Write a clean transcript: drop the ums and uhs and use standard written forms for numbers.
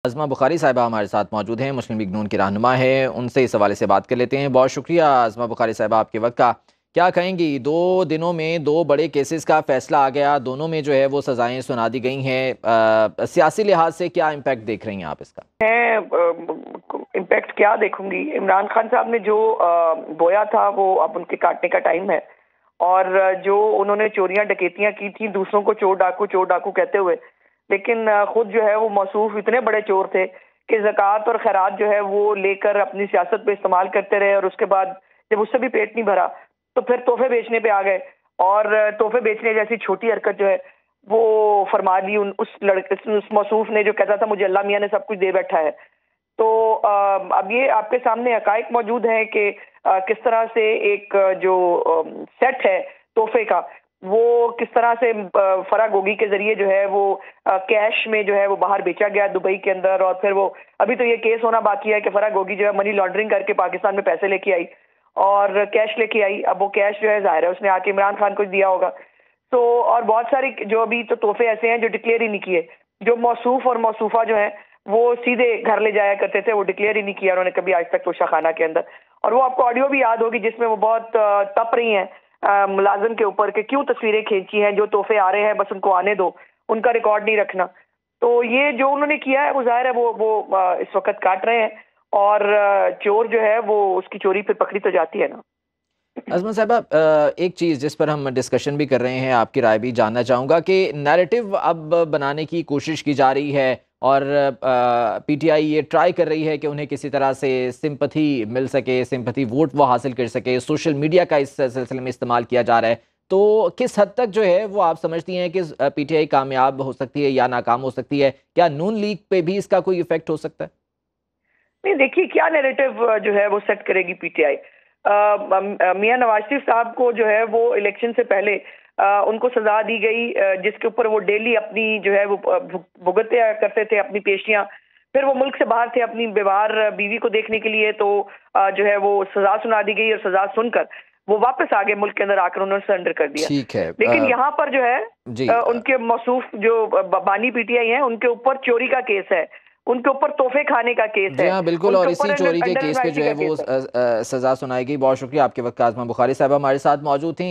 आज़मा बुखारी साहिबा हमारे साथ मौजूद हैं, मुस्लिम लीग नून की रहनुमा है, उनसे इस हवाले से बात कर लेते हैं। बहुत शुक्रिया आज़मा बुखारी साहिबा आपके वक्त का। क्या कहेंगी, 2 दिनों में 2 बड़े केसेस का फैसला आ गया, दोनों में जो है वो सज़ाएं सुना दी गई हैं। सियासी लिहाज से क्या इम्पैक्ट देख रही हैं आप इसका? मैं इम्पैक्ट क्या देखूंगी, इमरान खान साहब ने जो बोया था वो अब उनके काटने का टाइम है। और जो उन्होंने चोरियां डकैतियां की थी दूसरों को चोर डाकू कहते हुए, लेकिन खुद जो है वो मौसूफ इतने बड़े चोर थे कि ज़कात और खैरात जो है वो लेकर अपनी सियासत पे इस्तेमाल करते रहे। और उसके बाद जब उससे भी पेट नहीं भरा तो फिर तोहफे बेचने पे आ गए। और तोहफे बेचने जैसी छोटी हरकत जो है वो फरमा दी उस लड़के, उस मौसूफ ने, जो कहता था मुझे अल्लाह मियाँ ने सब कुछ दे बैठा है। तो अब ये आपके सामने हकाइक मौजूद हैं कि किस तरह से एक जो सेट है तोहफे का, वो किस तरह से फराह गोगी के जरिए जो है वो कैश में जो है वो बाहर बेचा गया दुबई के अंदर। और फिर वो अभी तो ये केस होना बाकी है कि फराह गोगी जो है मनी लॉन्ड्रिंग करके पाकिस्तान में पैसे लेके आई और कैश लेके आई। अब वो कैश जो है जाहिर है उसने आके इमरान खान को दिया होगा। तो और बहुत सारे जो अभी तो तोहफे ऐसे हैं जो डिक्लेयर ही नहीं किए, जो मौसूफ और मौसूफा जो है वो सीधे घर ले जाया करते थे, वो डिक्लेयर ही नहीं किया उन्होंने कभी आज तक तोशा खाना के अंदर। और वो आपको ऑडियो भी याद होगी जिसमें वो बहुत तप रही हैं मुलाजिम के ऊपर कि क्यों तस्वीरें खींची हैं, जो तोहफे आ रहे हैं बस उनको आने दो, उनका रिकॉर्ड नहीं रखना। तो ये जो उन्होंने किया है वो जाहिर है वो इस वक्त काट रहे हैं। और चोर जो है वो उसकी चोरी फिर पकड़ी तो जाती है ना। आज़मा साहिबा, एक चीज़ जिस पर हम डिस्कशन भी कर रहे हैं, आपकी राय भी जानना चाहूँगा कि नैरेटिव अब बनाने की कोशिश की जा रही है और पीटीआई ये ट्राई कर रही है कि उन्हें किसी तरह से सिंपथी मिल सके, सिंपथी वोट वो हासिल कर सके। सोशल मीडिया का इस सिलसिले में इस्तेमाल किया जा रहा है। तो किस हद तक जो है वो आप समझती हैं कि पीटीआई कामयाब हो सकती है या नाकाम हो सकती है? क्या नून लीग पे भी इसका कोई इफेक्ट हो सकता है? नहीं, देखिए क्या नैरेटिव जो है वो सेट करेगी पीटीआई। मियां नवाज शरीफ साहब को जो है वो इलेक्शन से पहले उनको सजा दी गई, जिसके ऊपर वो डेली अपनी जो है वो भुगते करते थे अपनी पेशियां। फिर वो मुल्क से बाहर थे अपनी बीमार बीवी को देखने के लिए, तो जो है वो सजा सुना दी गई और सजा सुनकर वो वापस आ गए मुल्क के अंदर, आकर उन्होंने सरेंडर कर दिया। ठीक है। लेकिन यहाँ पर जो है जी। उनके मौसूफ जो बानी पीटीआई हैं उनके ऊपर चोरी का केस है, उनके ऊपर तोहफे खाने का केस जी है, हाँ, बिल्कुल। और उनके इसी ऊपर चोरी के अंडर केस पे जो एडवाइजरी है का वो केस है। सजा सुनाएगी। बहुत शुक्रिया आपके वक्त का। आज़मा बुखारी साहब हमारे साथ मौजूद थी।